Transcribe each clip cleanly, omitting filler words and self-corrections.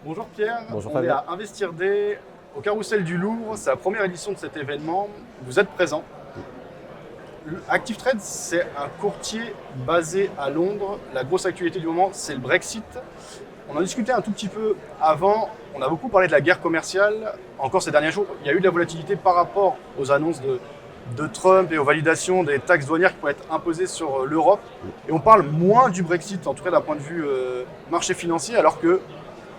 Bonjour Pierre, Bonjour on est Fabien. à Investir Day au Carrousel du Louvre, c'est la première édition de cet événement, vous êtes présent. Active Trade, c'est un courtier basé à Londres, la grosse actualité du moment c'est le Brexit. On en discutait un tout petit peu avant, on a beaucoup parlé de la guerre commerciale, encore ces derniers jours, il y a eu de la volatilité par rapport aux annonces de Trump et aux validations des taxes douanières qui pourraient être imposées sur l'Europe. Et on parle moins du Brexit, en tout cas d'un point de vue marché financier, alors que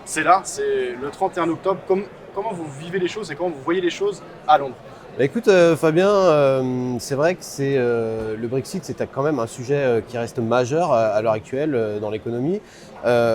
c'est là, c'est le 31 octobre. Comment vous vivez les choses et comment vous voyez les choses à Londres? Bah, écoute Fabien, c'est vrai que le Brexit, c'est quand même un sujet qui reste majeur à l'heure actuelle dans l'économie.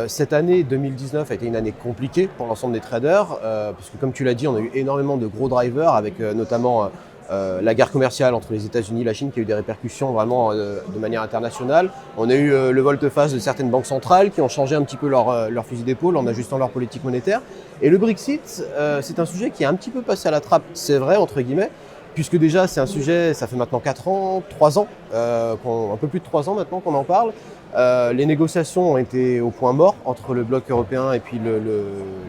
Cette année 2019 a été une année compliquée pour l'ensemble des traders, puisque comme tu l'as dit, on a eu énormément de gros drivers avec notamment la guerre commerciale entre les États-Unis et la Chine qui a eu des répercussions vraiment de manière internationale. On a eu le volte-face de certaines banques centrales qui ont changé un petit peu leur fusil d'épaule en ajustant leur politique monétaire. Et le Brexit, c'est un sujet qui est un petit peu passé à la trappe, c'est vrai, entre guillemets, puisque déjà c'est un sujet, ça fait maintenant 4 ans, 3 ans, un peu plus de 3 ans maintenant qu'on en parle. Les négociations ont été au point mort entre le bloc européen et puis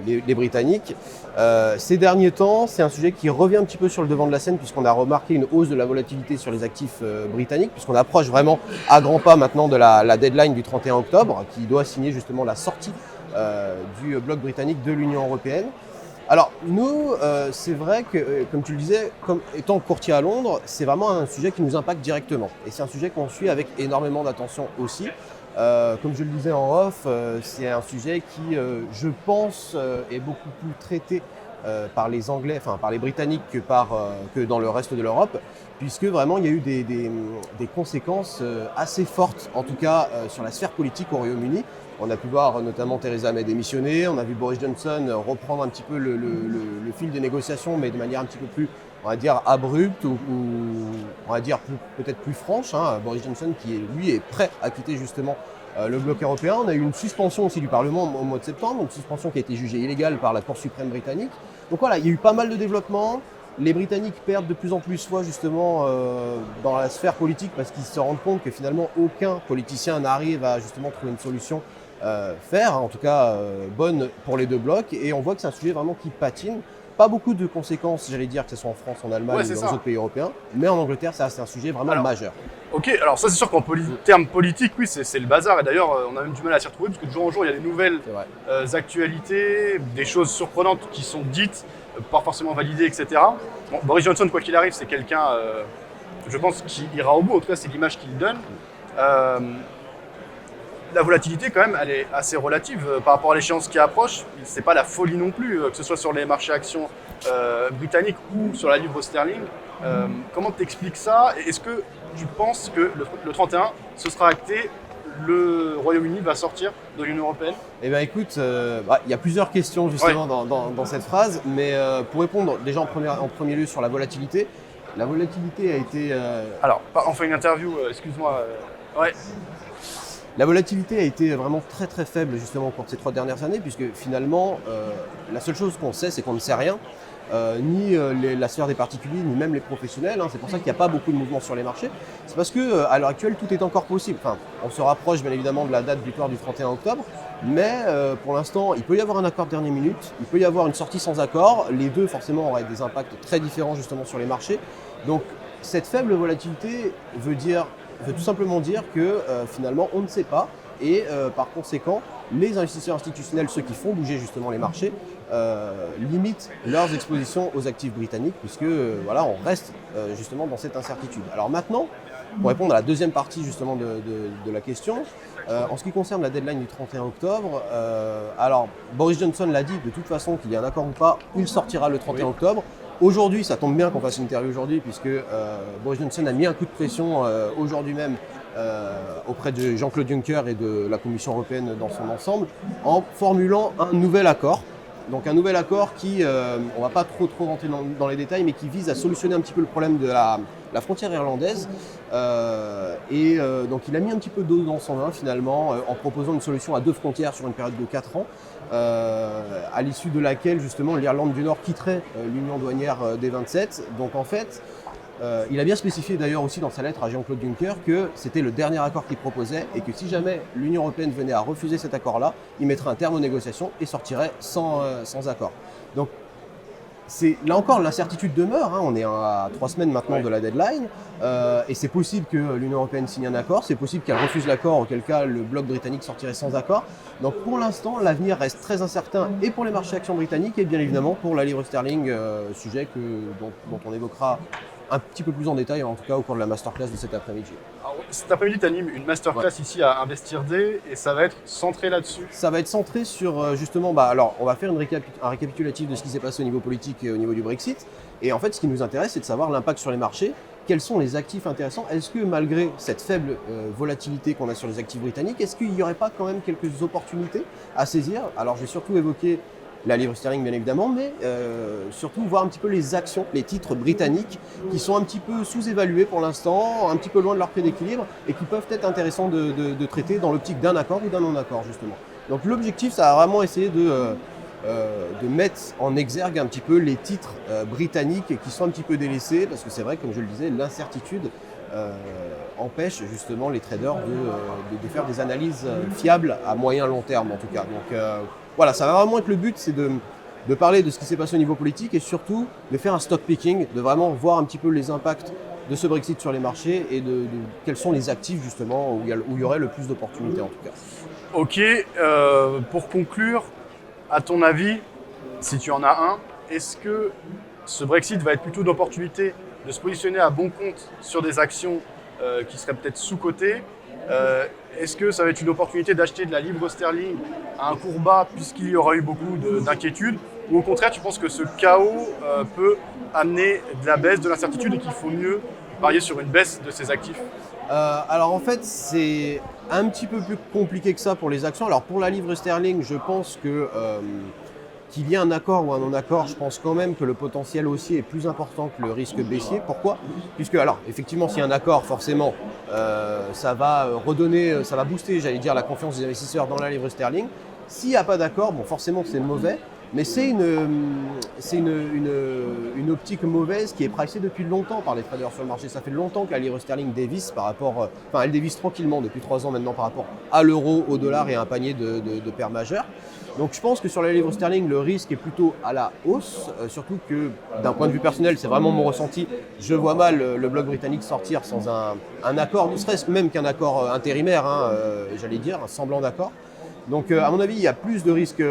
les Britanniques. Ces derniers temps, c'est un sujet qui revient un petit peu sur le devant de la scène puisqu'on a remarqué une hausse de la volatilité sur les actifs britanniques, puisqu'on approche vraiment à grands pas maintenant de la deadline du 31 octobre, qui doit signer justement la sortie du bloc britannique de l'Union européenne. Alors nous, c'est vrai que, comme tu le disais, comme étant courtier à Londres, c'est vraiment un sujet qui nous impacte directement. Et c'est un sujet qu'on suit avec énormément d'attention aussi. Comme je le disais en off, c'est un sujet qui, je pense, est beaucoup plus traité par les Anglais, enfin par les Britanniques que dans le reste de l'Europe, puisque vraiment il y a eu des conséquences assez fortes, en tout cas sur la sphère politique au Royaume-Uni. On a pu voir notamment Theresa May démissionner, on a vu Boris Johnson reprendre un petit peu le fil des négociations, mais de manière un petit peu plus, on va dire, abrupte ou on va dire peut-être plus franche. Boris Johnson qui, lui, est prêt à quitter justement le bloc européen. On a eu une suspension aussi du Parlement au mois de septembre, une suspension qui a été jugée illégale par la Cour suprême britannique. Donc voilà, il y a eu pas mal de développements. Les Britanniques perdent de plus en plus foi justement dans la sphère politique parce qu'ils se rendent compte que finalement aucun politicien n'arrive à justement trouver une solution en tout cas bonne pour les deux blocs. Et on voit que c'est un sujet vraiment qui patine. Pas beaucoup de conséquences, j'allais dire, que ce soit en France, en Allemagne Ouais, ou c'est dans les ça. autres pays européens. Mais en Angleterre, ça, c'est un sujet vraiment Alors, majeur. ok, alors ça c'est sûr qu'en termes politiques, oui, c'est le bazar. Et d'ailleurs, on a même du mal à s'y retrouver parce que de jour en jour, il y a des nouvelles C'est vrai. actualités, des choses surprenantes qui sont dites, pas forcément validées, etc. Bon, Boris Johnson, quoi qu'il arrive, c'est quelqu'un, je pense, qui ira au bout. En tout cas, c'est l'image qu'il donne. Euh, la volatilité, quand même, elle est assez relative par rapport à l'échéance qui approche. C'est pas la folie non plus, que ce soit sur les marchés actions britanniques ou sur la livre sterling. Comment t'expliques ça? Et est-ce que tu penses que le 31, ce sera acté, le Royaume-Uni va sortir de l'Union européenne? Eh bien écoute, il y a plusieurs questions Ouais. justement dans cette phrase, mais pour répondre déjà en premier lieu sur la volatilité a été Alors, on fait une interview, excuse-moi. Ouais, La volatilité a été vraiment très très faible justement au cours de ces 3 dernières années, puisque finalement, la seule chose qu'on sait, c'est qu'on ne sait rien, ni la sphère des particuliers, ni même les professionnels. C'est pour ça qu'il n'y a pas beaucoup de mouvements sur les marchés. C'est parce que à l'heure actuelle, tout est encore possible. Enfin, on se rapproche bien évidemment de la date butoir du 31 octobre, mais pour l'instant, il peut y avoir un accord de dernière minute, il peut y avoir une sortie sans accord. Les deux, forcément, auraient des impacts très différents justement sur les marchés. Donc, cette faible volatilité veut tout simplement dire que finalement on ne sait pas et par conséquent les investisseurs institutionnels, ceux qui font bouger justement les marchés, limitent leurs expositions aux actifs britanniques puisque voilà, on reste justement dans cette incertitude. Alors maintenant, pour répondre à la deuxième partie justement de la question, en ce qui concerne la deadline du 31 octobre, alors Boris Johnson l'a dit de toute façon qu'il y a un accord ou pas, il sortira le 31 oui. octobre. Aujourd'hui, ça tombe bien qu'on fasse une interview aujourd'hui puisque Boris Johnson a mis un coup de pression aujourd'hui même auprès de Jean-Claude Juncker et de la Commission européenne dans son ensemble en formulant un nouvel accord. Donc un nouvel accord qui, on ne va pas trop rentrer dans les détails, mais qui vise à solutionner un petit peu le problème de la frontière irlandaise. Donc il a mis un petit peu d'eau dans son vin finalement en proposant une solution à 2 frontières sur une période de 4 ans. À l'issue de laquelle justement l'Irlande du Nord quitterait l'union douanière des 27. Donc en fait, Il a bien spécifié d'ailleurs aussi dans sa lettre à Jean-Claude Juncker que c'était le dernier accord qu'il proposait et que si jamais l'Union européenne venait à refuser cet accord-là, il mettrait un terme aux négociations et sortirait sans accord. Donc là encore, l'incertitude demeure. On est à 3 semaines maintenant de la deadline. Et c'est possible que l'Union européenne signe un accord. C'est possible qu'elle refuse l'accord, auquel cas le bloc britannique sortirait sans accord. Donc pour l'instant, l'avenir reste très incertain et pour les marchés actions britanniques et bien évidemment pour la livre sterling, sujet dont on évoquera un petit peu plus en détail, en tout cas au cours de la masterclass de cet après-midi. Alors, cet après-midi, tu animes une masterclass ici à Investir D et ça va être centré là-dessus. Ça va être centré sur justement, alors on va faire un récapitulatif de ce qui s'est passé au niveau politique et au niveau du Brexit. Et en fait, ce qui nous intéresse, c'est de savoir l'impact sur les marchés. Quels sont les actifs intéressants? Est-ce que malgré cette faible volatilité qu'on a sur les actifs britanniques, est-ce qu'il n'y aurait pas quand même quelques opportunités à saisir? Alors je vais surtout évoquer la livre sterling bien évidemment, mais surtout voir un petit peu les actions, les titres britanniques qui sont un petit peu sous-évalués pour l'instant, un petit peu loin de leur prix d'équilibre et qui peuvent être intéressants de traiter dans l'optique d'un accord ou d'un non-accord justement. Donc l'objectif, ça a vraiment essayé de mettre en exergue un petit peu les titres britanniques qui sont un petit peu délaissés, parce que c'est vrai, comme je le disais, l'incertitude empêche justement les traders de faire des analyses fiables à moyen long terme en tout cas. Donc voilà, ça va vraiment être le but, c'est de parler de ce qui s'est passé au niveau politique et surtout de faire un stock picking, de vraiment voir un petit peu les impacts de ce Brexit sur les marchés et de quels sont les actifs justement où il y aurait le plus d'opportunités en tout cas. Ok, pour conclure, à ton avis, si tu en as un, est-ce que ce Brexit va être plutôt d'opportunité de se positionner à bon compte sur des actions qui seraient peut-être sous-cotées? Est-ce que ça va être une opportunité d'acheter de la livre sterling à un cours bas puisqu'il y aura eu beaucoup d'inquiétudes? Ou au contraire, tu penses que ce chaos peut amener de la baisse, de l'incertitude et qu'il faut mieux parier sur une baisse de ces actifs? Alors en fait, c'est un petit peu plus compliqué que ça pour les actions. Alors pour la livre sterling, je pense que qu'il y ait un accord ou un non-accord, je pense quand même que le potentiel haussier est plus important que le risque baissier. Pourquoi? Puisque, alors, effectivement, s'il y a un accord, forcément, ça va redonner, ça va booster, j'allais dire, la confiance des investisseurs dans la livre sterling. S'il n'y a pas d'accord, bon, forcément, c'est mauvais, mais c'est une optique mauvaise qui est pricée depuis longtemps par les traders sur le marché. Ça fait longtemps que la livre sterling dévisse par rapport, elle dévisse tranquillement depuis 3 ans maintenant par rapport à l'euro, au dollar et à un panier de paires majeures. Donc je pense que sur la livre sterling, le risque est plutôt à la hausse, surtout que d'un point de vue personnel, c'est vraiment mon ressenti. Je vois mal le bloc britannique sortir sans un accord, ne serait-ce même qu'un accord intérimaire, j'allais dire, un semblant d'accord. Donc à mon avis, il y a plus de risques,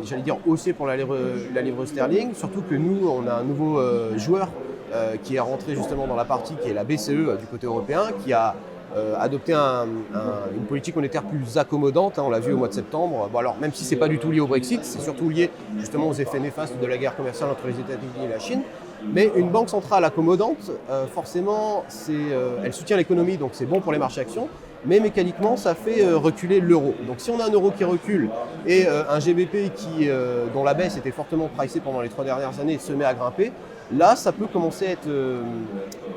j'allais dire, haussiers pour la livre sterling, surtout que nous, on a un nouveau joueur qui est rentré justement dans la partie qui est la BCE du côté européen, qui a adopter une politique monétaire plus accommodante, on l'a vu au mois de septembre. Bon, alors, même si ce n'est pas du tout lié au Brexit, c'est surtout lié justement aux effets néfastes de la guerre commerciale entre les États-Unis et la Chine. Mais une banque centrale accommodante, forcément, elle soutient l'économie, donc c'est bon pour les marchés actions, mais mécaniquement, ça fait reculer l'euro. Donc si on a un euro qui recule et un GBP dont la baisse était fortement pricée pendant les 3 dernières années se met à grimper, là, ça peut commencer à être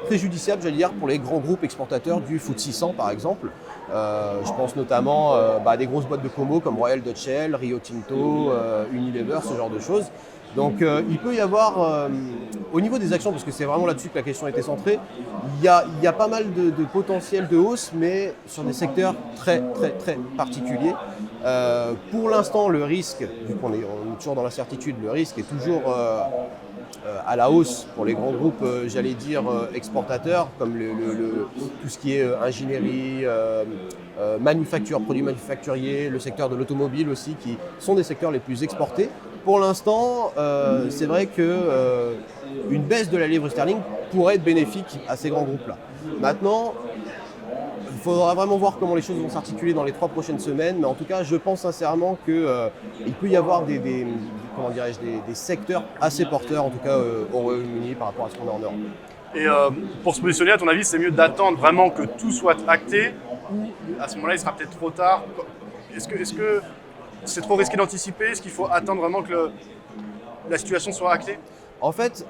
préjudiciable, j'allais dire, pour les grands groupes exportateurs du FTSE 100 par exemple. Je pense notamment à des grosses boîtes de combo comme Royal Dutch Shell, Rio Tinto, Unilever, ce genre de choses. Donc il peut y avoir, au niveau des actions, parce que c'est vraiment là-dessus que la question était centrée, il y a pas mal de potentiel de hausse, mais sur des secteurs très très très particuliers. Pour l'instant, le risque, vu qu'on est toujours dans l'incertitude, le risque est toujours à la hausse pour les grands groupes, j'allais dire, exportateurs, comme tout ce qui est ingénierie, manufacture, produits manufacturiers, le secteur de l'automobile aussi, qui sont des secteurs les plus exportés. Pour l'instant, c'est vrai qu'une baisse de la livre sterling pourrait être bénéfique à ces grands groupes-là. Maintenant, il faudra vraiment voir comment les choses vont s'articuler dans les 3 prochaines semaines, mais en tout cas, je pense sincèrement qu'il peut y avoir des secteurs assez porteurs, en tout cas au Royaume-Uni, par rapport à ce qu'on a en Europe. Et pour se positionner, à ton avis, c'est mieux d'attendre vraiment que tout soit acté, ou à ce moment-là, il sera peut-être trop tard? Est-ce que c'est trop risqué d'anticiper? Est-ce qu'il faut attendre vraiment que la situation soit actée? En fait,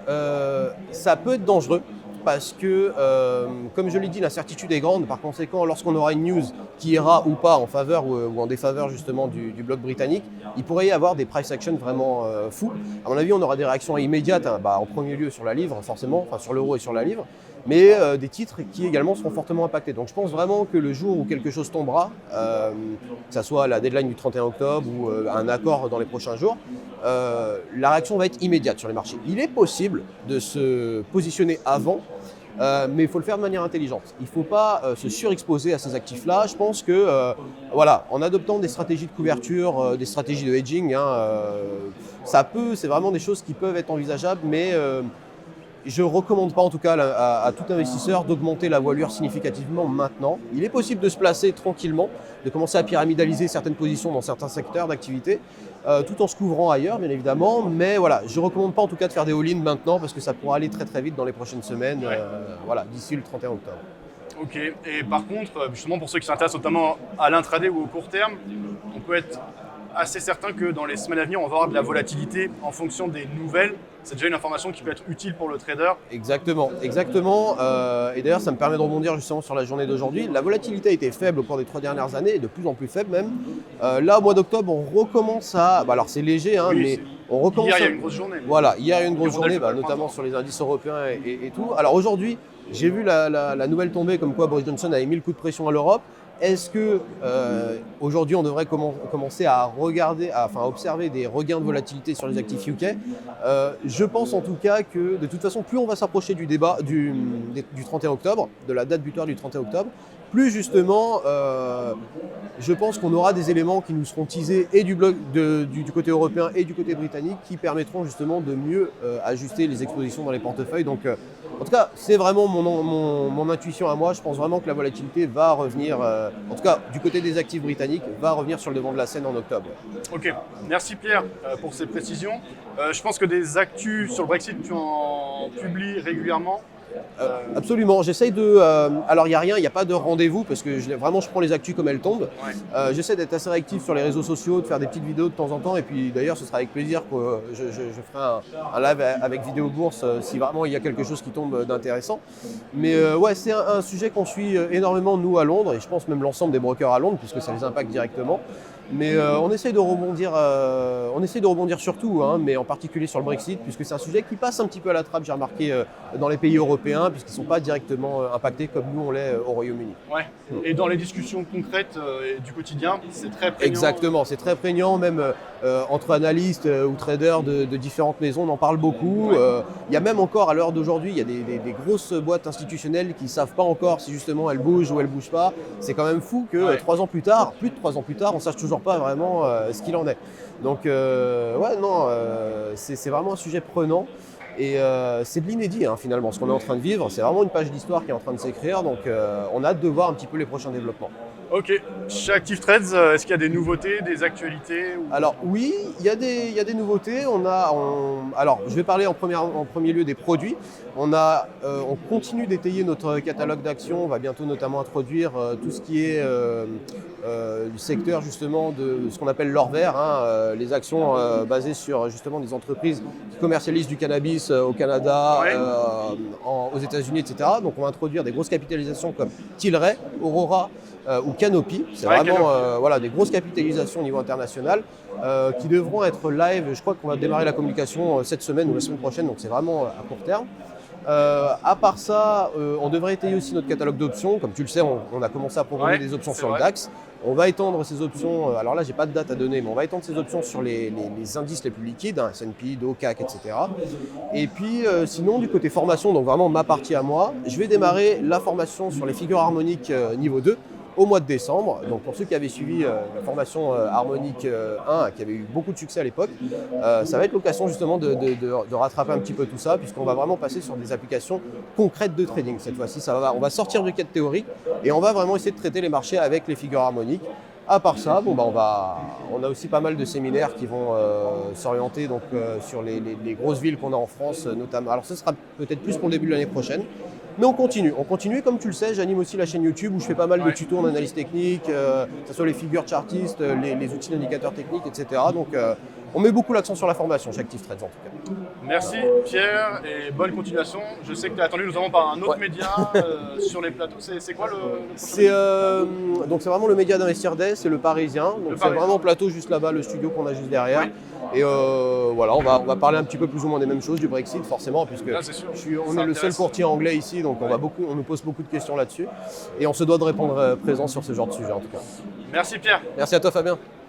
ça peut être dangereux. parce que, comme je l'ai dit, l'incertitude est grande. Par conséquent, lorsqu'on aura une news qui ira ou pas en faveur ou en défaveur justement du bloc britannique, il pourrait y avoir des price actions vraiment fous. À mon avis, on aura des réactions immédiates, hein, en premier lieu sur la livre, forcément, enfin sur l'euro et sur la livre, mais des titres qui également seront fortement impactés. Donc je pense vraiment que le jour où quelque chose tombera, que ce soit la deadline du 31 octobre ou un accord dans les prochains jours, la réaction va être immédiate sur les marchés. Il est possible de se positionner avant, mais il faut le faire de manière intelligente. Il ne faut pas se surexposer à ces actifs-là. Je pense que, voilà, en adoptant des stratégies de couverture, des stratégies de hedging, c'est vraiment des choses qui peuvent être envisageables, mais je ne recommande pas en tout cas à tout investisseur d'augmenter la voilure significativement maintenant. Il est possible de se placer tranquillement, de commencer à pyramidaliser certaines positions dans certains secteurs d'activité, tout en se couvrant ailleurs bien évidemment. Mais voilà, je ne recommande pas en tout cas de faire des all-in maintenant parce que ça pourra aller très très vite dans les prochaines semaines, d'ici le 31 octobre. Ok, et par contre, justement pour ceux qui s'intéressent notamment à l'intraday ou au court terme, on peut être assez certain que dans les semaines à venir, on va avoir de la volatilité en fonction des nouvelles. C'est déjà une information qui peut être utile pour le trader. Exactement. Et d'ailleurs, ça me permet de rebondir justement sur la journée d'aujourd'hui. La volatilité a été faible au cours des 3 dernières années, et de plus en plus faible même. Là, au mois d'octobre, on recommence à... alors c'est léger, mais on recommence... Hier, il y a eu une grosse journée. Voilà, hier, il y a eu une grosse journée, notamment sur les indices européens et tout. Alors aujourd'hui, j'ai vu la nouvelle tomber comme quoi Boris Johnson avait mis le coup de pression à l'Europe. Est-ce que aujourd'hui on devrait commencer à observer des regains de volatilité sur les actifs UK? Je pense en tout cas que de toute façon, plus on va s'approcher du débat du 31 octobre, de la date butoir du 31 octobre, plus justement je pense qu'on aura des éléments qui nous seront teasés et du côté européen et du côté britannique qui permettront justement de mieux ajuster les expositions dans les portefeuilles. Donc en tout cas, c'est vraiment mon intuition à moi. Je pense vraiment que la volatilité va revenir, en tout cas du côté des actifs britanniques, va revenir sur le devant de la scène en octobre. Ok, merci Pierre pour ces précisions. Je pense que des actus sur le Brexit, tu en publies régulièrement. Absolument, j'essaye de... alors il n'y a rien, il n'y a pas de rendez-vous parce que vraiment je prends les actus comme elles tombent. Ouais. J'essaie d'être assez réactif sur les réseaux sociaux, de faire des petites vidéos de temps en temps et puis d'ailleurs ce sera avec plaisir que je ferai un live avec Vidéo Bourse si vraiment il y a quelque chose qui tombe d'intéressant. Mais c'est un sujet qu'on suit énormément nous à Londres et je pense même l'ensemble des brokers à Londres puisque ça les impacte directement. Mais on essaye de rebondir sur tout, mais en particulier sur le Brexit, puisque c'est un sujet qui passe un petit peu à la trappe, j'ai remarqué, dans les pays européens, puisqu'ils ne sont pas directement impactés comme nous on l'est au Royaume-Uni. Ouais. Et dans les discussions concrètes du quotidien, c'est très prégnant. Exactement, c'est très prégnant, même entre analystes ou traders de différentes maisons, on en parle beaucoup. Il y a même encore, à l'heure d'aujourd'hui, il y a des grosses boîtes institutionnelles qui ne savent pas encore si justement elles bougent ou elles ne bougent pas. C'est quand même fou que plus de 3 ans plus tard, on ne sache toujours pas vraiment ce qu'il en est. Donc c'est vraiment un sujet prenant et c'est de l'inédit finalement ce qu'on est en train de vivre. C'est vraiment une page d'histoire qui est en train de s'écrire, donc on a hâte de voir un petit peu les prochains développements. Ok, chez Active Trades, est-ce qu'il y a des nouveautés, des actualités Alors oui, il y a des nouveautés. Alors je vais parler en premier lieu des produits. On continue d'étayer notre catalogue d'actions. On va bientôt notamment introduire tout ce qui est du secteur justement de ce qu'on appelle l'or vert, les actions basées sur justement des entreprises qui commercialisent du cannabis au Canada, aux États-Unis, etc. Donc on va introduire des grosses capitalisations comme Tilray, Aurora ou Canopy. C'est vraiment des grosses capitalisations au niveau international qui devront être live. Je crois qu'on va démarrer la communication cette semaine ou la semaine prochaine, donc c'est vraiment à court terme. À part ça, on devrait étayer aussi notre catalogue d'options. Comme tu le sais, on a commencé à programmer des options sur le DAX. On va étendre ces options, alors là j'ai pas de date à donner, mais on va étendre ces options sur les indices les plus liquides, S&P, Dow, CAC, etc. Et puis sinon du côté formation, donc vraiment ma partie à moi, je vais démarrer la formation sur les figures harmoniques niveau 2 au mois de décembre. Donc pour ceux qui avaient suivi la formation harmonique 1, qui avait eu beaucoup de succès à l'époque, ça va être l'occasion justement de rattraper un petit peu tout ça, puisqu'on va vraiment passer sur des applications concrètes de trading. Cette fois-ci, on va sortir du cadre théorique et on va vraiment essayer de traiter les marchés avec les figures harmoniques. À part ça, on a aussi pas mal de séminaires qui vont s'orienter sur les grosses villes qu'on a en France notamment. Alors ce sera peut-être plus pour le début de l'année prochaine. Mais on continue. Et comme tu le sais, j'anime aussi la chaîne YouTube où je fais pas mal de tutos en analyse technique, que ce soit les figures chartistes, les outils d'indicateurs techniques, etc. Donc on met beaucoup l'accent sur la formation chez Active Trades en tout cas. Merci Pierre et bonne continuation. Je sais que tu es attendu notamment par un autre média sur les plateaux. C'est quoi le prochain Donc c'est vraiment le média d'Investir Day, c'est le Parisien. Donc c'est vraiment plateau juste là-bas, le studio qu'on a juste derrière. Oui. Et voilà, on va parler un petit peu plus ou moins des mêmes choses, du Brexit forcément, puisque on est le seul courtier anglais ici, donc on nous pose beaucoup de questions là-dessus. Et on se doit de répondre présent sur ce genre de sujet en tout cas. Merci Pierre. Merci à toi Fabien.